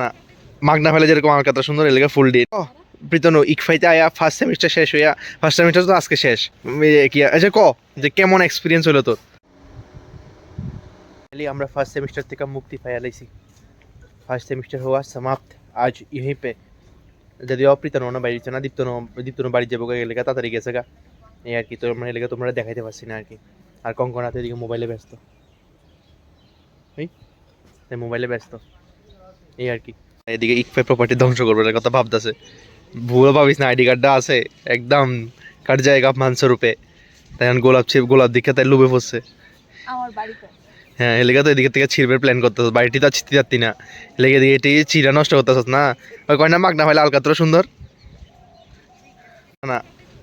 না মাগনা ফেলে যেরকম আমার কথা সুন্দর এলাকা ফুল ডে প্রীতনু ইকফাইতে আয়া ফার্স্ট সেমিস্টার শেষ হইয়া ফার্স্ট সেমিস্টার তো আজকে শেষ কি আচ্ছা ক যে কেমন এক্সপিরিয়েন্স হলো তোর আমরা ফার্স্ট সেমিস্টার থেকে মুক্তি পাইয়া লাইছি ফার্স্ট সেমিস্টার হওয়া समाप्त आज यहीं पे যদি অপ্রীতনু না বাড়ি না দীপ্তনু বাড়ি যাবো গেলে তাড়াতাড়ি গেছে গা এই আর কি তোমরা এলাকা তোমরা দেখাইতে পারছি না আর কি আর কঙ্কনাতে এদিকে মোবাইলে ব্যস্ত মোবাইলে ব্যস্ত এই আর কি এদিকে ইকফাই প্রপার্টি ধ্বংস করবে কথা ভাবতেছে ভুল ভাবিস না আইডি কার্ডটা আছে একদম কাট জায়গা মানসরূপে তাই গোলাপ দিকে তাই লুবে পড়ছে আমার বাড়িতে হ্যাঁ এলাকা তো এদিকে থেকে ছিড়বে প্ল্যান করতেছ বাড়িটি তো ছিটতে যাচ্ছি না এলাকা দিকে এটি চিরা নষ্ট করতেছ না ওই কয় না মাগনা ফেলে আলকাতরা সুন্দর না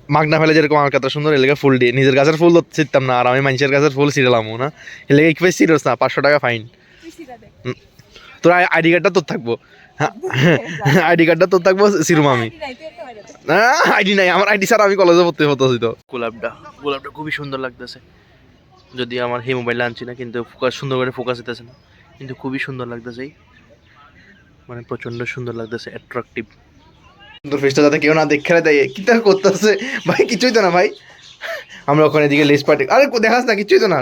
মাগনা ফেলে যেরকম আলকাতরা সুন্দর এলাকা ফুল দিয়ে নিজের গাছের ফুল ছিটতাম না আর আমি মানুষের গাছের ফুল ছিড়লাম না এলাকা ইকফাই ছিড়োস না 500 টাকা ফাইন তোর আইডি কার্ডটা তোর থাকবো আইডি কার্ডটা তোর থাকবো সিরুম আমি আইডি নাই আমার আইডি ছাড়া আমি কলেজে ভর্তি হতেছি তো গোলাপটা খুবই সুন্দর লাগতেছে যদি আমার এই মোবাইলে আনছি না কিন্তু সুন্দর করে ফোকাস দিতেছে না কিন্তু খুবই সুন্দর লাগতেছে মানে প্রচন্ড সুন্দর লাগতেছে অ্যাট্রাকটিভ সুন্দর ফেসটা যাতে কেউ না দেখে দেয় কিটা করতেছে ভাই কিছুই তো না ভাই আমরা ওখানে দিকে লেস পার্টি আরে দেখাস না কিছুই তো না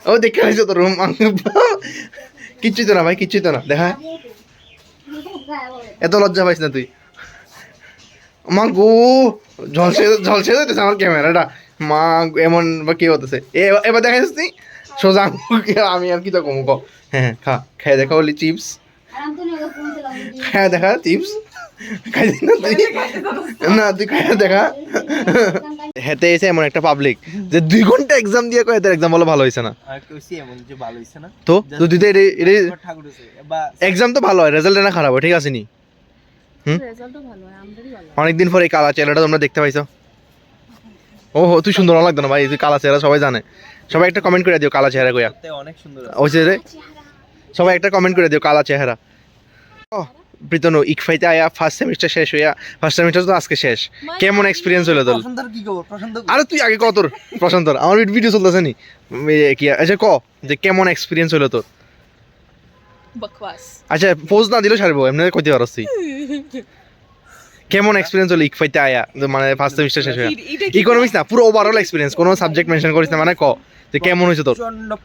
ও দেখে আসছো তো রুম কিচ্ছুই তো না ভাই কিচ্ছুই তো না দেখা এত লজ্জা পাইস না তুই মা গো ঝলসে যাইতেছে আমার ক্যামেরাটা মা এমন বা কি হতেছে এবার দেখা যাচ্ছে সোজা আমি আর কি তো কমু ক হ্যাঁ খাই দেখা বলি চিপস খাই দেখা চিপস খাই না তুই খাই দেখা হেতে এসে এমন একটা পাবলিক যে 2 ঘন্টা এক্সাম দিয়ে কয় এদের এক্সাম বলো ভালো হয়েছে না তো তুই এক্সাম তো ভালো হয় রেজাল্ট না খারাপ হয় ঠিক আছে নি অনেকদিন পরে এই কালা চেহারাটা তোমরা দেখতে পাইছো ও তুই সুন্দর লাগতো না ভাই তুই কালা চেহারা সবাই জানে সবাই একটা কমেন্ট করে দিও কালা চেহারা কইয়া অনেক সুন্দর হইছে রে সবাই একটা কমেন্ট করে দিও কালা চেহারা প্রীতনু ইকফাইতে আয়া ফার্স্ট সেমিস্টার শেষ হইয়া ফার্স্ট সেমিস্টার তো আজকে শেষ কেমন এক্সপিরিয়েন্স হলো তোর আরে তুই আগে কত প্রশান্ত আমার ভিডিও চলতেছে নি কি আচ্ছা ক যে কেমন এক্সপিরিয়েন্স হলো তোর বকওয়াস আচ্ছা পোজ না দিলেও ছাড়বো এমনি কইতে পারছ তুই কেমন এক্সপিরিয়েন্স হলো ইকফাইতে আয়া মানে ফার্স্ট সেমিস্টার শেষ হইয়া ইকোনমিক্স না পুরো ওভারঅল এক্সপিরিয়েন্স কোনো সাবজেক্ট মেনশন করিস না মানে ক যে কেমন হইছে তোর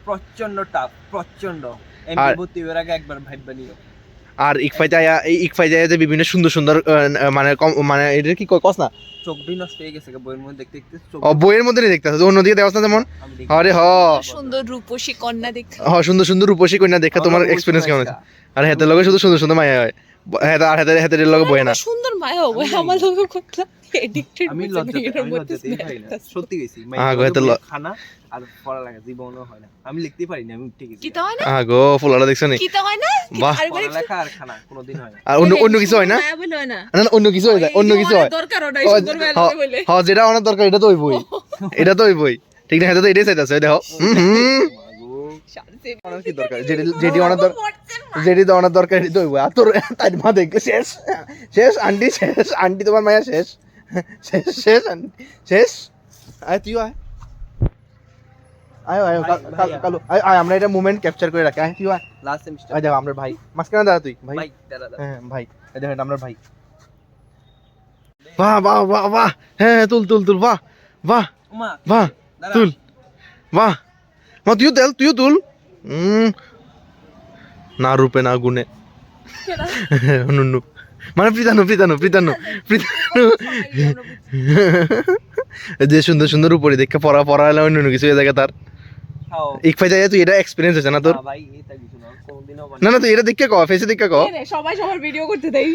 প্রচন্ড টাফ প্রচন্ড এমনি ভর্তি হওয়ার আগে একবার ভাইবা নিও আর ইকফাইতে আয়া যে বিভিন্ন সুন্দর মানে মানে এটা কি কস না চোখ দুই নষ্ট হয়ে গেছে বইয়ের মধ্যে দেখতে বইয়ের মধ্যে দেখতে আছে অন্যদিকে দেওয়াস না যেমন আরে সুন্দর রূপসী কন্যা দেখতে সুন্দর রূপসী কন্যা দেখে তোমার এক্সপেরিয়েন্স কেমন আছে আর হাতের লগে শুধু সুন্দর মায়া হয় হাতের লগে বই না সুন্দর মায়া হবে আমার লগে কথা এডিক্টেড আমি লজ্জাতেই পাই না সত্যি কইছি খানা আর পড়া লাগে জীবনও হয় না আমি লিখতেই পারি না আমি উঠে গেছি কিটা হয় না আগো ফুলাটা দেখছ নি কিটা হয় না বাহ লেখা আর খানা কোনোদিন হয় না আর অন্য কিছু হয় না না অন্য কিছু হয় অন্য কিছু হয় দরকার ওটাই সুন্দর মায়া লাগে বলে হ্যাঁ যেটা অনেক দরকার এটা তো হইবই এটা তো হইবই ঠিক না এটা তো এটাই চাইতাছে দেখো কি দরকার যেটি অনেক দরকার যেটি তো অনেক দরকার এটি তো হইবই আর তোর তাই মা দেখবে শেষ আন্টি তোমার মায়া শেষ আয় তুই আয় কালু আয় আমরা এটা মোমেন্ট ক্যাপচার করে রাখি আয় তুই আয় লাস্ট সেমিস্টার আয় দেখো আমরা ভাই মাঝখানে দাঁড়া তুই ভাই দাদা হ্যাঁ ভাই দেখো এটা আমরা ভাই বাহ হ্যাঁ তুল বাহ তুল বাহ মা তুইও তুল না রূপে না গুণে নুনু মানে প্রীতানু যে সুন্দর উপরে দেখে পড়া এলাম অন্য কিছু হয়ে থাকে তার ইকফাই যায় তুই এটা এক্সপিরিয়েন্স হয়েছে না তোর না তুই এটা দেখে ফেসে দেখে সবাই সবার ভিডিও করতে দেই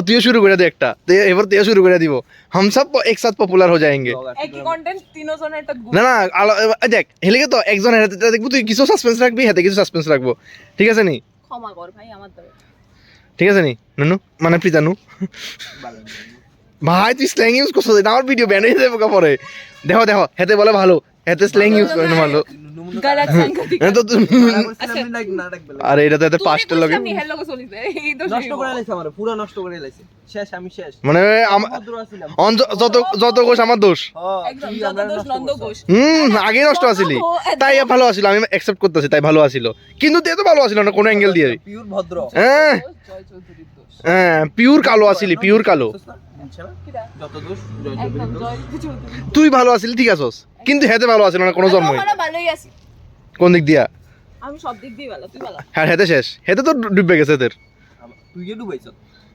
তুইও শুরু করে দে একটা এবার তুইও শুরু করে দিব हम सब एक साथ पॉपुलर हो जाएंगे একই কন্টেন্ট তিনজন একটা না দেখ হেলিকে তো একজন হাতে দেখবো তুই কিছু সাসপেন্স রাখবি হাতে কিছু সাসপেন্স রাখবো ঠিক আছে নি ক্ষমা কর ভাই আমার দাও ঠিক আছে নি নুনু মানে প্রীতানু ভাই তুই স্ল্যাং ইউজ করছিস না আমার ভিডিও ব্যান হয়ে যাবে পরে দেখো হেতে বলে ভালো হেতে স্ল্যাং ইউজ করে না ভালো নমুনা গলত সংগতি তো নাটক বেলা আরে এটা তো এত পাঁচটা লগে আমি হেলো কো চলিছে এই তো নষ্ট করে লাইছে আমার পুরো নষ্ট করে লাইছে শেষ আমি শেষ মানে ভদ্র আছিলাম যত যত দোষ আমার দোষ একদম যত দোষ নন্দ ঘোষ আগে নষ্ট আছিলি তাই ভালো আছিল আমি অ্যাকসেপ্ট করতেছি তাই ভালো আছিল কিন্তু তুই তো ভালো আছিল না কোনো অ্যাঙ্গেল দিয়ে পিওর ভদ্র হ্যাঁ জয় চৌধুরীর দোষ হ্যাঁ পিওর কালো আছিলি পিওর কালো যত দোষ জয় একদম জয় জয় চৌধুরী তুই ভালো আছিলি ঠিক আছস কিন্তু হেতে ভালো আছিল না কোনো জন্মই আমরা ভালোই আছি কোন দিক দিয়া আমি সব দিক দিয়ে ভালো তুই ভালো হ্যাঁ হেতে শেষ হেতে তো ডুবে গেছে এদের তুই ডুবাইছ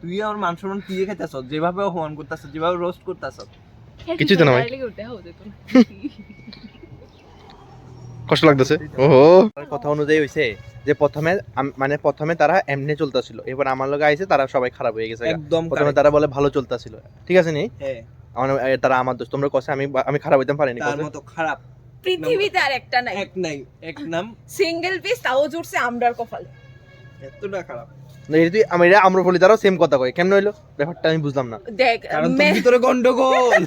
তুই আমার মান সম্মান তুই খাইতেছ যেভাবে অপমান করতেছ যেভাবে রোস্ট করতেছ কিছুই তো না ভাই। উঠে হও যেত কষ্ট লাগতেছে ওহো কথা অনুযায়ী হইছে যে প্রথমে তারা এমনি চলতেছিল এবার আমার লগে আইছে তারা সবাই খারাপ হয়ে গেছে একদম প্রথমে তারা বলে ভালো চলতেছিল ঠিক আছে নি হ্যাঁ তারা আমার দোষ তোমরা কসে আমি খারাপ হইতাম পারিনি তার কসে মতো খারাপ পৃথিবীতে আর একটা নাই এক নাম সিঙ্গেল পিস তাও জুড়ছে আমরার কপালে এতটা খারাপ আমি আম্রফলি তারাও সেম কথা কয় কেমন হইলো ব্যাপারটা আমি বুঝলাম না দেখ কারণ তোর ভিতরে গন্ডগোল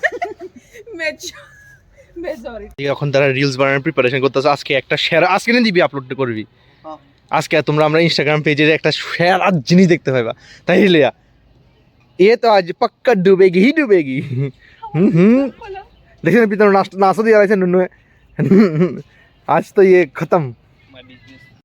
ঠিক এখন তারা রিলস বানানোর প্রিপারেশন করতেছে আজকে একটা সেরা আজকে না দিবি আপলোড করবি হ্যাঁ। আজকে আমরা ইনস্টাগ্রাম পেজে একটা সেরা জিনিস দেখতে পাইবা তাই লিয়া এ তো আজ পাক্কা ডুবেগি দেখেন পিছনে নাচো দিয়ে আছে নুনু आज तो ये खत्म